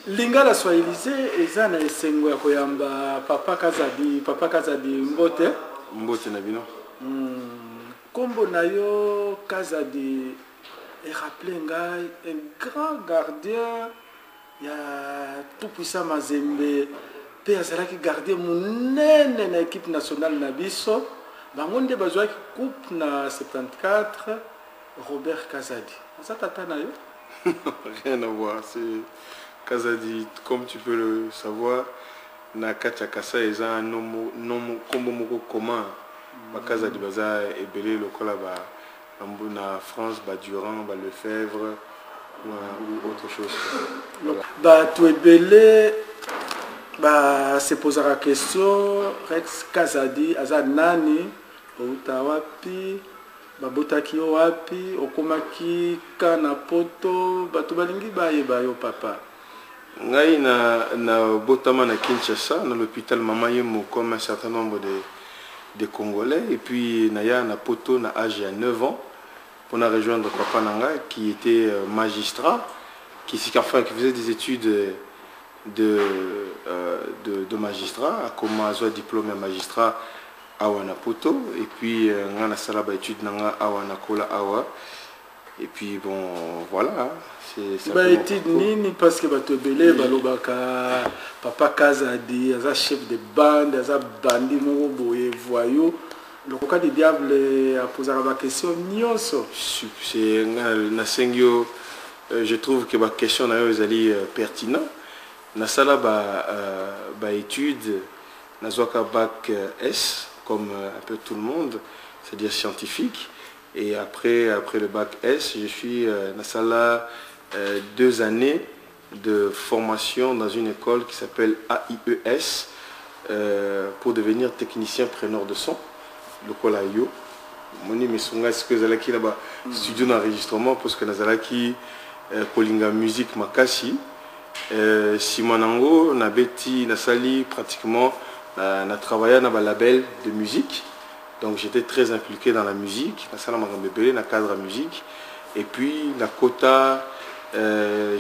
Lingala Swahilise eza na esengo ya koyamba papa Kazadi Mbote. Mbote na bino. Kombo na yo Kazadi et rappelé ngai un grand gardien ya tout puissant Mazembe pe azalaki gardien munene na équipe nationale na biso. Bango nde bazwaki coupe na 74 Robert Kazadi. Ça tata na yo? Rien à voir, c'est Kazadi, comme tu peux le savoir, na katia kasa eza un nom kombo moko commun. Ba Kazadi baza ebele lokola ba na France ba Durand, ba Lefebvre ou autre chose. Voilà. Ba tu ebele ba se poser la question Rex Kazadi aza nani utawapi babotaki yo wapi okomaki kana poto bato balingi bayeba yo papa. Ngai na botama na Kinshasa na l'hôpital Mama Yemo comme un certain nombre de Congolais et puis naya na poto na âge de 9 ans pour na rejoindre papa nanga qui était magistrat qui faisait des études de magistrat a commencé diplôme de magistrat awa na poto et puis nga na sala ba étude nanga awa na kola awa et puis bon voilà c'est ça ba étude nini parce que bato belé balobaka papa Kazadi aza chef de bande aza bandi moko boye voyou le cas du diable a posé la question nyonso c'est na sengyo je trouve que ba question na yo ezali pertinent na sala ba étude na zwaka bac S comme un peu tout le monde, c'est-à-dire scientifique. Et après le bac S, je suis dans 2 années de formation dans une école qui s'appelle AIES pour devenir technicien preneur de son. L'école AIO. Moni Messunga, est-ce que Zalaki là-bas studio d'enregistrement parce que Nazalaki Kolinga musique Makasi. Simonango, Nabeti, Nasali pratiquement. On a travaillé dans un label de musique, donc j'étais très impliqué dans la musique, dans le cadre de musique, et puis la quota,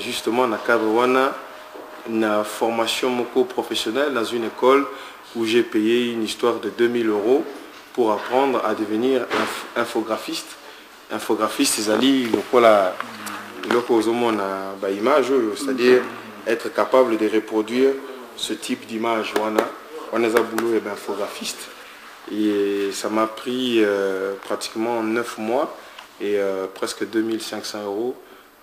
justement, dans le cadre de formation professionnelle dans une école où j'ai payé une histoire de 2000 € pour apprendre à devenir infographiste. Infographiste, c'est-à-dire être capable de reproduire ce type d'image. On est à boulot et infographiste et ça m'a pris pratiquement 9 mois et presque 2500 €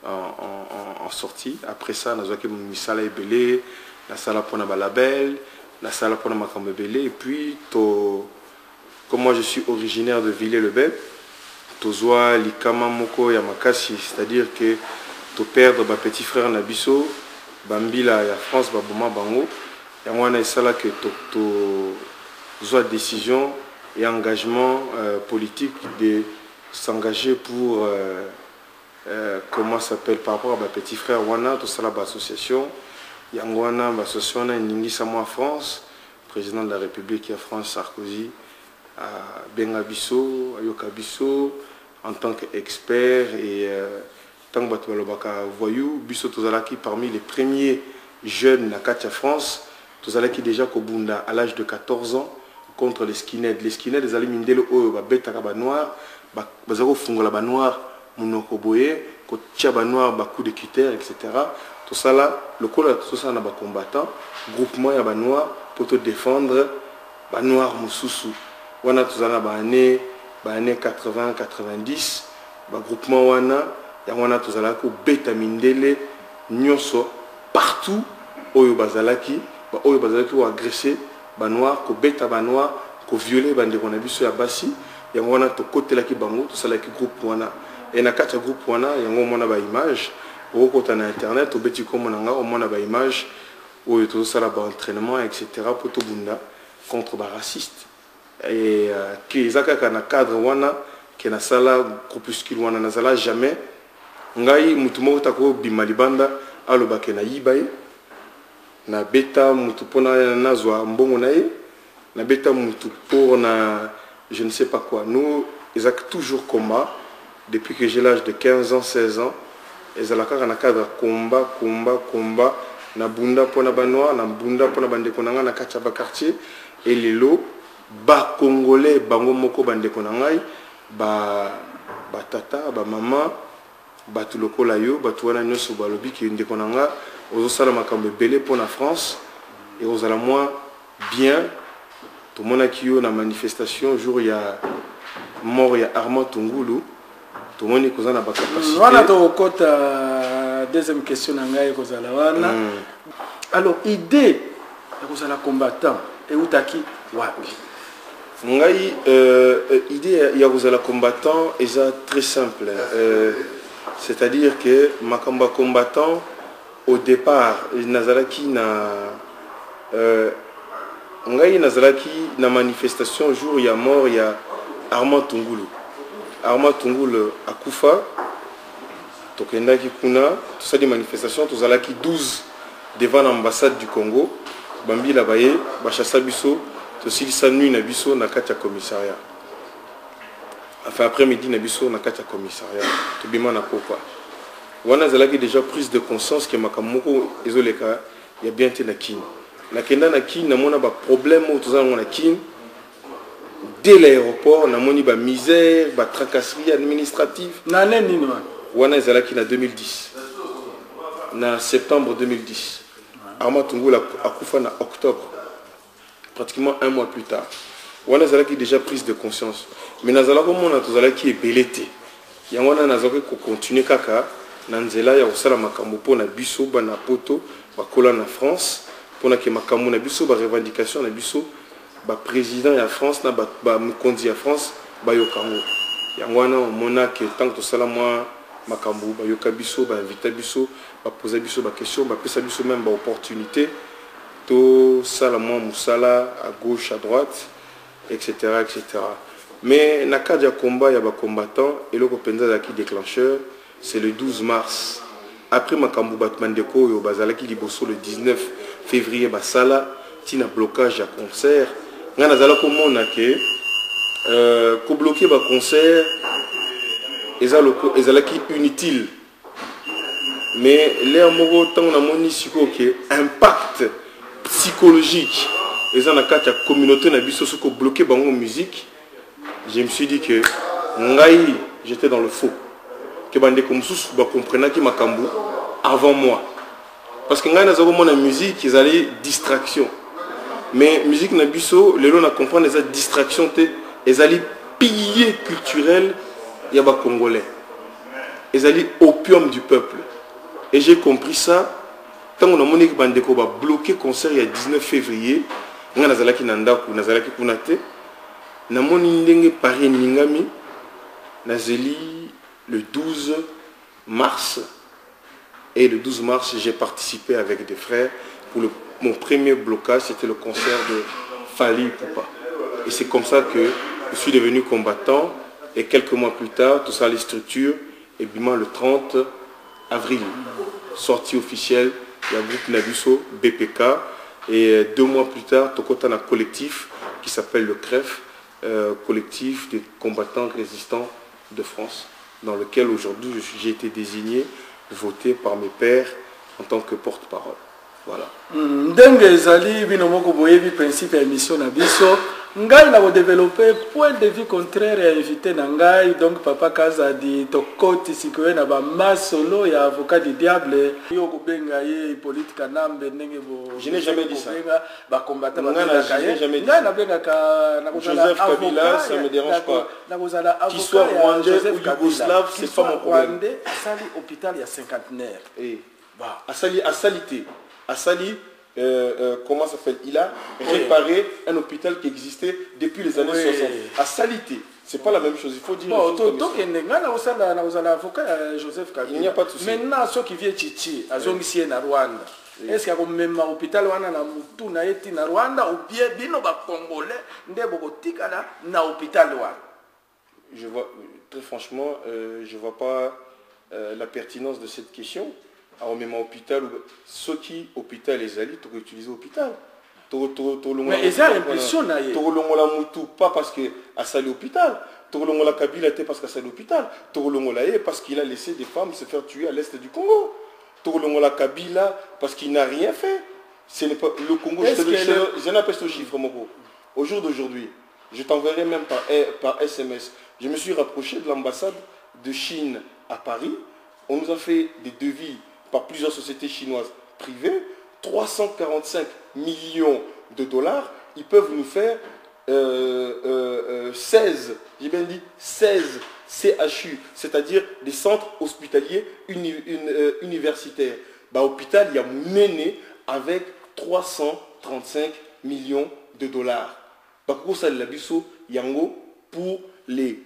en sortie. Après ça, nous avons mis salle belé, la salle pour la label, la salle pour la belé et puis comme moi je suis originaire de Villers-le-Bel, tozoa likama moko ya makasi, c'est-à-dire que to perdre ma petit frère Nabiso, bambila ya France baboma bango. Et moi, c'est là que tu as décision et engagement politique de s'engager pour, comment ça s'appelle, par rapport à ma petit frère Wana, tout ça là, l'association. Il y a une association en France, président de la République de France, Sarkozy, à Bengabiso, à Yokabiso, en tant qu'expert et tant que voyou, Biso Tozalaki parmi les premiers jeunes à Katia France. Tous allez qui déjà Kobunda à l'âge de 14 ans contre les skinheads. Les skinheads, les amis mindelo oh beta kaba noir, bazaro fungola ba noir, munoko boye, ko tia ba noir ba coup de cutter, etc. Tout ça là, le col tout ça na ba combattant, groupement ya ba noir pour te défendre ba noir mususu. Wana tous allez ba année 80 90, ba groupement wana ya wana tous allez ko beta mindele nyoso partout oyo bazalaki oyo bazalaki ko agresser ba noir ko beta ba noir ko violer bande ko na biso ya basi yango wana to kotelaki bango to salaki groupe wana et na kati groupe wana yango mona ba image o kota na internet o beti ko mona nga o mona ba image oyo to sala ba entraînement etc. pour to bunda contre ba raciste et qui ezaka na cadre wana ke na sala groupuscule wana na sala jamais ngai mutu moko tako bimalibanda alobake na yibaye na beta mutu pona nazwa mbongo na ye na beta mutu pour na je ne sais pas quoi. Nous ils ont toujours combat depuis que j'ai l'âge de 15 ans 16 ans et ça la cadre combat na bunda pona ba noir na bunda pona bandeko nanga na kati ya ba quartier et lelo ba congolais bango moko bandeko nangai ba tata ba mama ba tout lokola yo ba tuana nyoso ba lobi ki ndeko nanga ozo sala makambo belé pour la France et aux ala moi bien tout mon akio na manifestation jour il y a mort il y a Armand Tungulu tout mon ikoza na ba capacité wana to kota deuxième question nanga kozala wana alors idée ya kozala combattant et utaki wapi ngai idée ya kozala combattant est très simple c'est-à-dire que makamba combattant au départ nazalaki na ngai nazalaki na manifestation jour il y a mort il y a Armand Tungulu akufa tokendaki kuna tout ça des manifestations tozalaki 12 devant l'ambassade du Congo bambi la baye bachassa biso tosilisa nuit na biso na kati ya commissariat enfin après-midi na biso na kati ya commissariat tobima na pokwa wana zalaki déjà prise de conscience que makamoko ezoleka ya bien te na kini na kenda na kini na mona ba problème au tozala na kini dès l'aéroport na moni ba misère ba tracasserie administrative na nini wana zalaki na 2010 na septembre 2010 Armand Tungulu akufa na octobre pratiquement un mois plus tard wana zalaki déjà prise de conscience mais nazala ko mona tozalaki ebelete yango wana nazoki ko continuer kaka na nzela ya kosala makambo pona biso bana poto bakola na France pona ke makambo na biso ba revendication na biso ba président ya France na ba mukonzi ya France ba yokango yango wana mona ke tant que tosala moi makambo ba yoka biso ba inviter biso ba poser biso ba question ba pesa biso même ba opportunité to sala moi musala à gauche à droite etc. mais na cas de combat il y a ba combattant et le compensa qui déclencheur c'est le 12 mars après makambo batmandeko yo bazalaki liboso le 19 février basala tina blocage à concert ngana zala ko mona ke ko bloquer ba concert ezalaki inutile mais l'air moko tant na moni siko ke impact psychologique eza na kati ya communauté na biso soko bloquer bango musique je me suis dit que ngai j'étais dans le faux que bande comme sous ba comprendre ki makambo avant moi parce que ngai na zako mona musique ezali distraction mais musique na biso lelo na comprendre les distractions te ezali pilier culturel ya ba congolais ezali opium du peuple et j'ai compris ça tant on a moni ki bande ko ba bloquer concert ya 19 février ngai nazalaki na ndaku nazalaki kuna te na moni ndenge pari ningami nazeli le 12 mars et le 12 mars j'ai participé avec des frères pour mon premier blocage c'était le concert de Fally Ipupa et c'est comme ça que je suis devenu combattant et quelques mois plus tard tout ça les structures et bien le 30 avril sortie officielle il y a groupe Nabuso BPK et 2 mois plus tard Tokota un collectif qui s'appelle le CREF collectif des combattants résistants de France dans lequel aujourd'hui j'ai été désigné, voté par mes pairs en tant que porte-parole. Voilà. Ndenge ezali bino moko boyebi principe ya émission na biso ngai na développer point de vue contraire à invité na ngai donc papa Kazadi tokoti sikoye na ba masolo ya avocat du diable yo kubenga ye politique nambe ndenge bo je n'ai jamais dit ça ba combattant ba ngai na benga ka na kozala Joseph Kabila ça me dérange pas na kozala avocat qu'il soit rwandais ou yougoslave c'est pas mon problème sali hôpital ya cinquantenaire et bah à salité à Sali, comment ça s'appelle? Il a réparé un hôpital qui existait depuis les années 60. À Salité, c'est pas la même chose. Il faut dire. Bon, Joseph Kabila. Il n'y a pas de souci. Maintenant, ceux qui viennent Chichi, à Zongisie na Rwanda. Est-ce qu'il y a même un hôpital wana na mutu na eti na Rwanda ou bien bino ba congolais ndebo botika na hôpital wana? Je vois très franchement, je vois pas la pertinence de cette question. Alors même hôpital ceux qui hôpital les alliés tu utiliser hôpital mais ils ont l'impression pas parce que à Sali hôpital la Kabila était parce qu'à Sali hôpital parce qu'il a laissé des femmes se faire tuer à l'est du Congo Tolongola Kabila, parce qu'il n'a rien fait. Ce n'est pas le Congo. Je n'appelle ce chiffre, Moko. Au jour d'aujourd'hui, je t'enverrai même par SMS. Je me suis rapproché de l'ambassade de Chine à Paris. On nous a fait des devis par plusieurs sociétés chinoises privées. 345 millions de dollars. Ils peuvent nous faire 16, j'ai bien dit 16 CHU, c'est-à-dire des centres hospitaliers universitaires. Bah, hôpital, il y a mené avec 335 millions de dollars. Bah, pour ça, l'abisso, Yango, pour les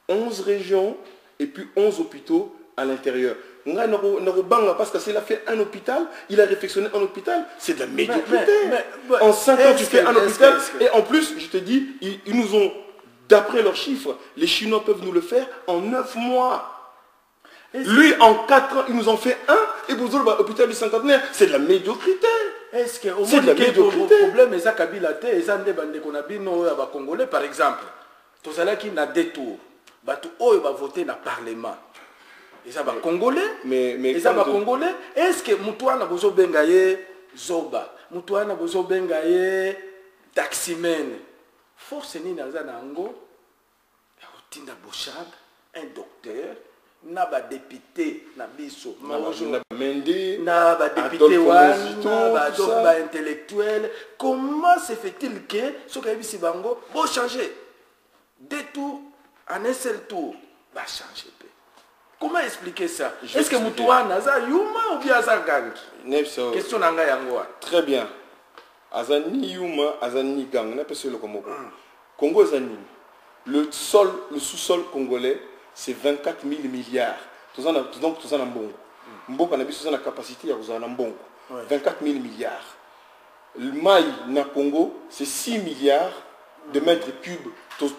11 régions et puis 11 hôpitaux à l'intérieur. Parce que s'il a fait un hôpital, il a réfectionné un hôpital, c'est de la médiocrité. En 5 ans, tu fais un hôpital. Et en plus, je te dis, ils nous ont, d'après leurs chiffres, les Chinois peuvent nous le faire en 9 mois. Lui, en 4 ans, ils nous ont fait un, et vous autres, l'hôpital du cinquantenaire, c'est de la médiocrité. Est-ce que au c'est de la médiocrité. Le problème, c'est Kabila, les Congolais, par exemple, tout ça là qui n'a des tours, ils vont voter dans le Parlement. Ils sont Congolais, ils sont Congolais. Est-ce que Moutouana Bozo Bengaye Zoba, Moutouana Bozo Bengaye Taximen, force ni Nazanango, Tinda Bochab, un docteur, Naba député, Nabiso, Naba député, Naba intellectuel. Comment se fait-il que ce qui est Bango va changer? Deux tours en un seul tour va changer. Comment expliquer ça? Est-ce que Moutouana Aza Yuma ou bien Aza Gang? Question Nanga Yangoa. Très bien. Azani Yuma, Azani Gang. On appelle ça le Congo. Congo Azani. Le sous-sol congolais, c'est 24 000 milliards. Donc, tout ça, c'est un bon. Mbongo, on a la capacité à faire un bon. 24 000 milliards. Le maï na Congo, c'est 6 milliards de mètres cubes.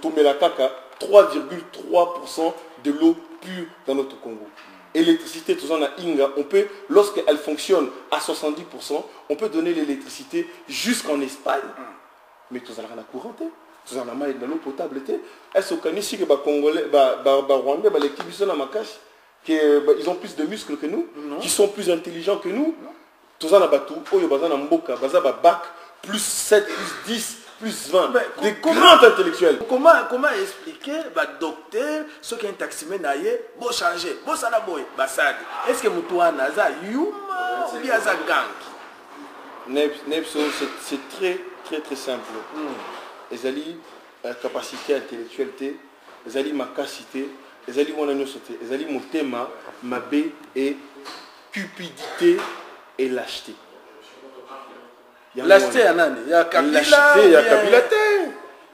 Tomelakaka, 3,3% de l'eau pure dans notre Congo. L'électricité, tout ça, on a Inga, on peut, lorsqu'elle fonctionne à 70%, on peut donner l'électricité jusqu'en Espagne. Mais tout ça, on a couranté. Tout ça, on a l'eau potable. Est-ce qu'on ici que les Congolais, les Rwandais, les Kibisons, ils ont plus de muscles que nous, qui sont plus intelligents que nous? Tout ça, on a battu, bac, plus 7, plus 10. Plus 20, des grands intellectuels. Comment expliquer, docteur, ce qui est un taximène, bon changer, bon ça boy, basad. Est-ce que Moutouana Naza Yuma ou bien Aza Gang? C'est très simple. Les alliés, capacité intellectuelle, les alliés, ma capacité, les alliés, mon annosauté, les alliés, mon thème, ma baie et cupidité et lâcheté. L'acheter à Nani, il y a Kabila, il y a Kabila,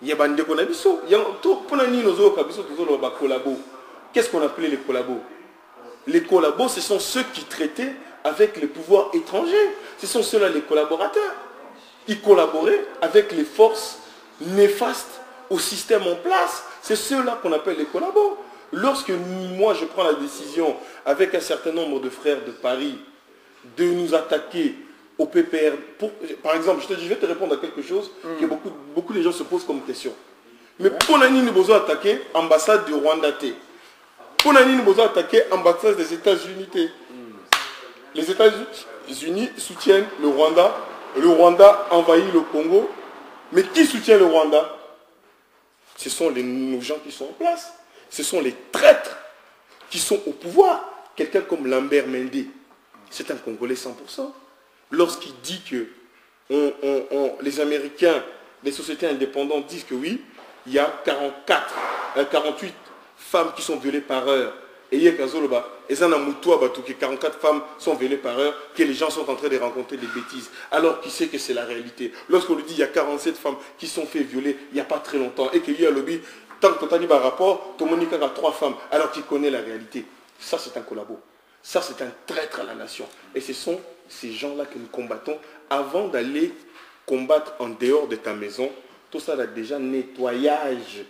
il y a Bande Konabiso, il y a tout pour nos Kabiso, collabos. Qu'est-ce qu'on appelait les collabos? Les collabos, ce sont ceux qui traitaient avec les pouvoirs étrangers. Ce sont ceux-là les collaborateurs. Ils collaboraient avec les forces néfastes au système en place. C'est ceux-là qu'on appelle les collabos. Lorsque moi je prends la décision avec un certain nombre de frères de Paris de nous attaquer au PPR, par exemple, je vais te répondre à quelque chose que beaucoup de gens se posent comme question. Mais pour nous besoin attaquer l'ambassade du Rwanda. Pour nous besoin attaquer l'ambassade des États-Unis. Les États-Unis soutiennent le Rwanda. Le Rwanda envahit le Congo. Mais qui soutient le Rwanda? Ce sont nos gens qui sont en place. Ce sont les traîtres qui sont au pouvoir. Quelqu'un comme Lambert Mende, c'est un Congolais 100%. Lorsqu'il dit que les Américains, les sociétés indépendantes disent que oui, il y a 48 femmes qui sont violées par heure. Et il y a 44 femmes sont violées par heure, que les gens sont en train de rencontrer des bêtises. Alors qui sait que c'est la réalité? Lorsqu'on lui dit qu'il y a 47 femmes qui sont fait violer il n'y a pas très longtemps, et qu'il y a un lobby, tant que tu as dit un rapport, ton Monica a 3 femmes, alors qu'il connaît la réalité. Ça, c'est un collabo. Ça, c'est un traître à la nation. Et ce sont ces gens-là que nous combattons avant d'aller combattre en dehors de ta maison. Tout ça, là, déjà, nettoyage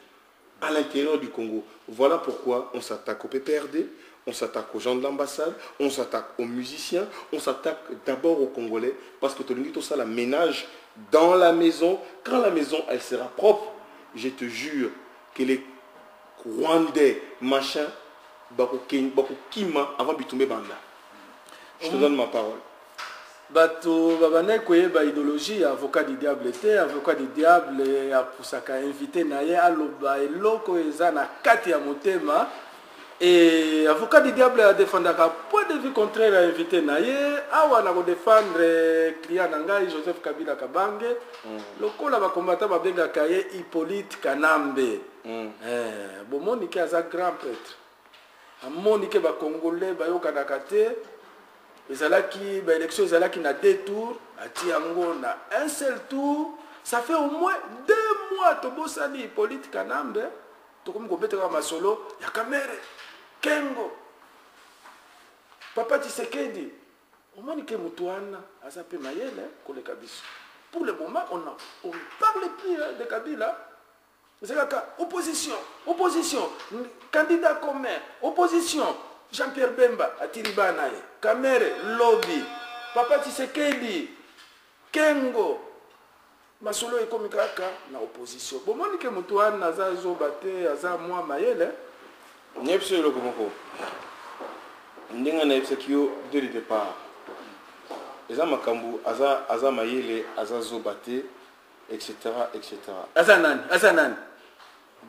à l'intérieur du Congo. Voilà pourquoi on s'attaque au PPRD, on s'attaque aux gens de l'ambassade, on s'attaque aux musiciens, on s'attaque d'abord aux Congolais, parce que tout ça, la ménage dans la maison. Quand la maison, elle sera propre, je te jure que les Rwandais, machin, Kima avant Bitumé Banda. Je te donne ma parole. Bato babane koyeba idéologie avocat du diable était avocat du diable a pusaka invité naye aloba eloko eza na kati ya motema et avocat du diable a défendaka point de vue contraire à invité naye awa na ko défendre client ngai Joseph Kabila Kabange lokola ba combattant ba bengaka ye Hippolyte Kanambe bomoni ki aza grand prêtre amoni ke ba congolais ba yokanaka te ezalaki ba élection ezalaki na 2 tours ati yango na un seul tour ça fait au moins 2 mois tobosani Hippolyte Kanambe tokomi kobetaka masolo ya Kamere Kengo Papa Tshisekedi omoni ke mutu wana aza pe mayele koleka biso pour le moment on parle plus de Kabila. C'est opposition, candidat commun, opposition, Jean-Pierre Bemba, Atiribanaye, Kamere, Lobby, Papa Tshisekedi, Kengo, Masolo et Komikaka, na opposition. Bon, moi, je suis naza zobate, aza moi mayele. Nyepse le komoko. Ndinga na yepse kiyo de départ. Eza makambu, aza mayele, aza zobate, etc. Aza nani.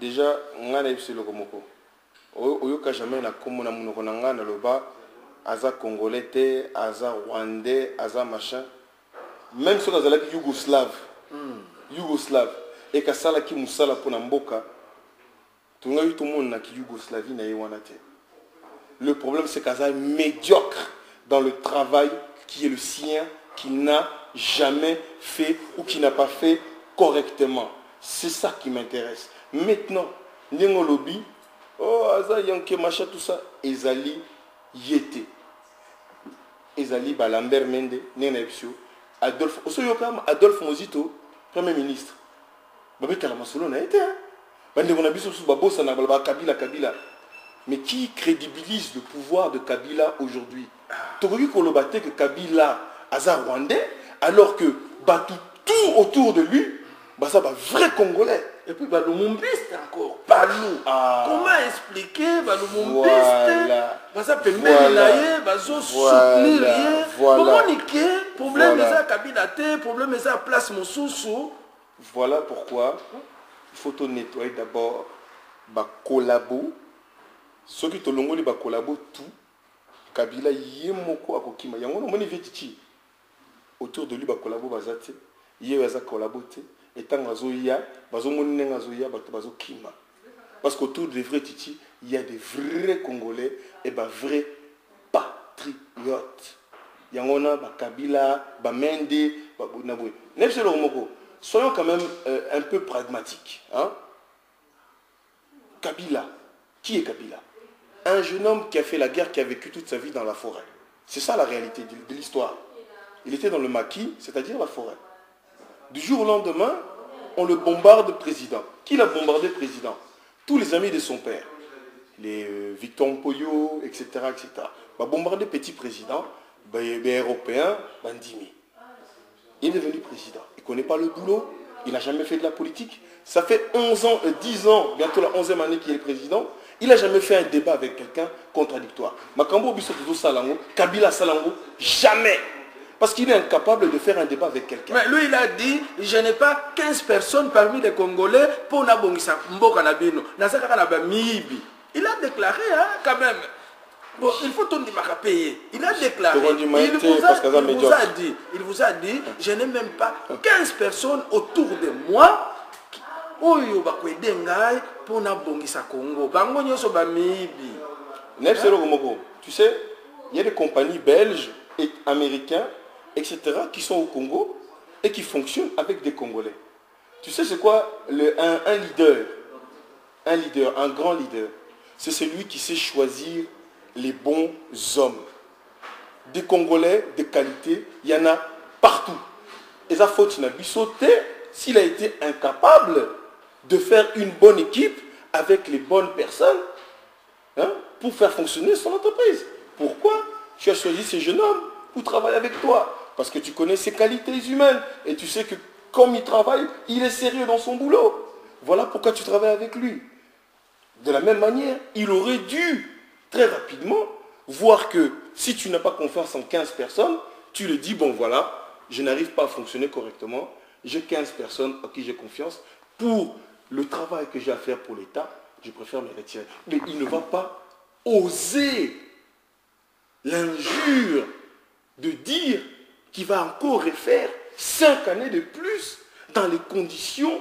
Déjà, ngana yepse le komoko. Oyoka jamais na komo na munoko na ngana loba aza congolais te, aza rwandais, aza machin. Même si on a yougoslave. Yougoslave et kasala ki musala pona mboka. Tunga yu tout le monde na ki Yougoslavie na yewana te. Le problème c'est qu'aza est médiocre dans le travail qui est le sien, qui n'a jamais fait ou qui n'a pas fait correctement. C'est ça qui m'intéresse. Maintenant, Nengo Lobby, oh, Aza Yanke Macha, tout ça, Ezali Yete. Ezali Balambert Mende, Nena Epsio, Adolphe Mozito, Premier ministre. Babé Kalamasolo n'a été. Kabila. Mais qui crédibilise le pouvoir de Kabila aujourd'hui? Togogi Kolobate que Kabila Aza Rwandais, alors que tout autour de lui, ça va vrai Congolais. Et puis Lumumbaiste encore, Balou. Comment expliquer Lumumbaiste? Ça peut soutenir. Comment niquer? Problème de ça Kabila te, problème de ça place Moussousou. Voilà pourquoi il faut nettoyer d'abord ba collabo. Ceux qui te l'ont dit ba collabo tout. Kabila yemoko akokima. Yango moni vetichi. Autour de lui ba collabo bazate. Yé baza collabo te. Et tant azoya, bazo moni azoya bazo kima. Parce qu'autour des vrais titi, il y a des vrais Congolais et ba vrais patriotes. Yangona ba Kabila, ba Mende, ba Naboué. Nepselo moko. Soyons quand même un peu pragmatiques. Hein? Kabila. Qui est Kabila? Un jeune homme qui a fait la guerre, qui a vécu toute sa vie dans la forêt. C'est ça la réalité de l'histoire. Il était dans le maquis, c'est-à-dire la forêt. Du jour au lendemain, on le bombarde président. Qui l'a bombardé président? Tous les amis de son père. Les Victor Mpoyo, etc. Va bombarder petit président, européen, Bandimi. Il est devenu président. Il ne connaît pas le boulot. Il n'a jamais fait de la politique. Ça fait 11 ans, 10 ans, bientôt la 11e année qu'il est président. Il n'a jamais fait un débat avec quelqu'un contradictoire. Makambo Bissoto Salango, Kabila Salango, jamais. Parce qu'il est incapable de faire un débat avec quelqu'un. Mais lui, il a dit, je n'ai pas 15 personnes parmi les Congolais pour Nabongisa Mboka Nabino. Il a déclaré, hein, quand même. Bon, il faut tout payer. Il a déclaré. Il vous a dit, je n'ai même pas 15 personnes autour de moi pour Nabongisa Congo. Tu sais, il y a des compagnies belges et américaines, etc., qui sont au Congo et qui fonctionnent avec des Congolais. Tu sais, c'est quoi un leader? Un leader, un grand leader. C'est celui qui sait choisir les bons hommes. Des Congolais de qualité, il y en a partout. Et ça faut sauter s'il a été incapable de faire une bonne équipe avec les bonnes personnes, hein, pour faire fonctionner son entreprise. Pourquoi tu as choisi ces jeunes hommes pour travailler avec toi? Parce que tu connais ses qualités humaines et tu sais que comme il travaille, il est sérieux dans son boulot. Voilà pourquoi tu travailles avec lui. De la même manière, il aurait dû très rapidement voir que si tu n'as pas confiance en 15 personnes, tu le dis, bon voilà, je n'arrive pas à fonctionner correctement, j'ai 15 personnes à qui j'ai confiance, pour le travail que j'ai à faire pour l'État, je préfère me retirer. Mais il ne va pas oser l'injure de dire qu'il va encore refaire 5 années de plus dans les conditions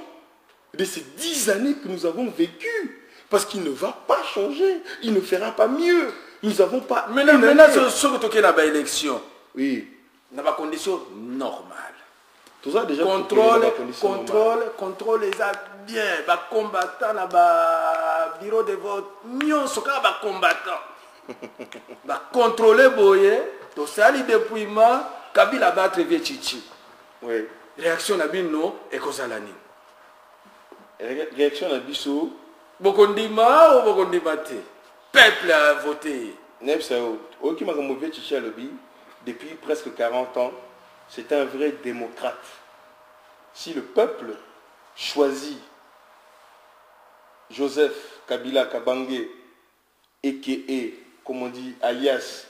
de ces 10 années que nous avons vécues. Parce qu'il ne va pas changer, il ne fera pas mieux. Nous n'avons pas... Maintenant, ce que tu as élection, oui. dans des conditions normales. Tout ça déjà contrôle les bien, les combattants dans le bureau de vote, nous sommes les combattants. Contrôler Boye, tout ça, le dépouillement, Kabila battre Vietchichi. Oui. Réaction à Bino et Kozalani. Réaction à Bissou. Bokondima ou Bokondimate. Peuple a voté. Depuis presque 40 ans, c'est un vrai démocrate. Si le peuple choisit Joseph Kabila Kabange, a.k.a. comme on dit, alias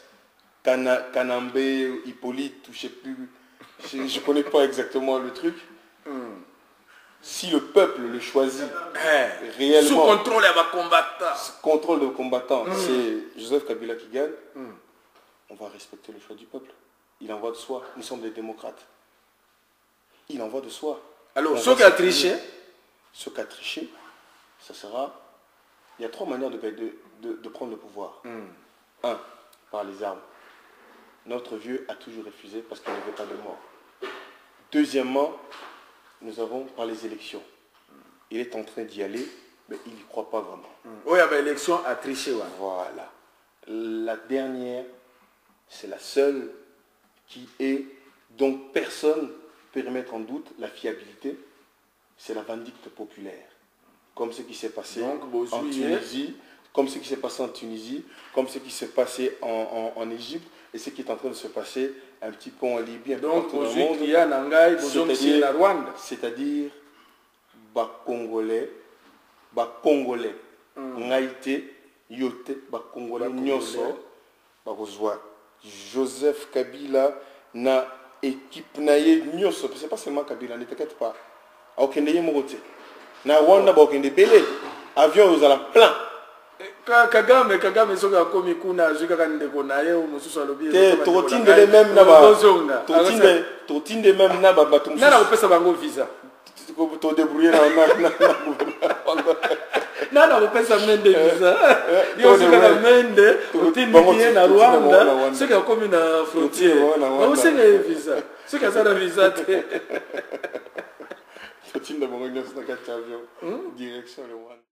Kanambe, Hippolyte, ou je ne sais plus, je ne connais pas exactement le truc. Si le peuple le choisit réellement, sous contrôle des combattants, contrôle de combattants, c'est Joseph Kabila qui gagne, on va respecter le choix du peuple. Il en va de soi. Nous sommes des démocrates. Il en va de soi. Alors, ceux qui ont triché, ça sera... Il y a 3 manières de prendre le pouvoir. 1, par les armes. Notre vieux a toujours refusé parce qu'il ne veut pas de mort. Deuxièmement, nous avons par les élections. Il est en train d'y aller, mais il n'y croit pas vraiment. Oui, il y a l'élection à tricher. Ouais. Voilà. La dernière, c'est la seule qui est, donc personne ne peut remettre en doute la fiabilité, c'est la vindicte populaire. Comme ce qui s'est passé en Tunisie, comme ce qui s'est passé en Tunisie, comme ce qui s'est passé en Égypte, et ce qui est en train de se passer un petit peu en Libye, un peu partout dans le monde. C'est-à-dire, Congolais, Ngaïté, Yote, Congolais, Nyoso, Joseph Kabila, na équipe naïe Nyoso, c'est pas seulement Kabila, ne t'inquiète pas. Okendeye Morote. Na Rwanda, Okende Belé, avion aux à la plein. Kagame soka komi kuna zuka kandeko na ye mususu alobi trotine de même naba trotine de même naba batum nana kopesa bango visa to débrouiller nana kopesa mende visa yo zuka mende trotine na Rwanda soka komi na frontière ba usenge visa soka sana visa te trotine de bango na avion direction le Rwanda.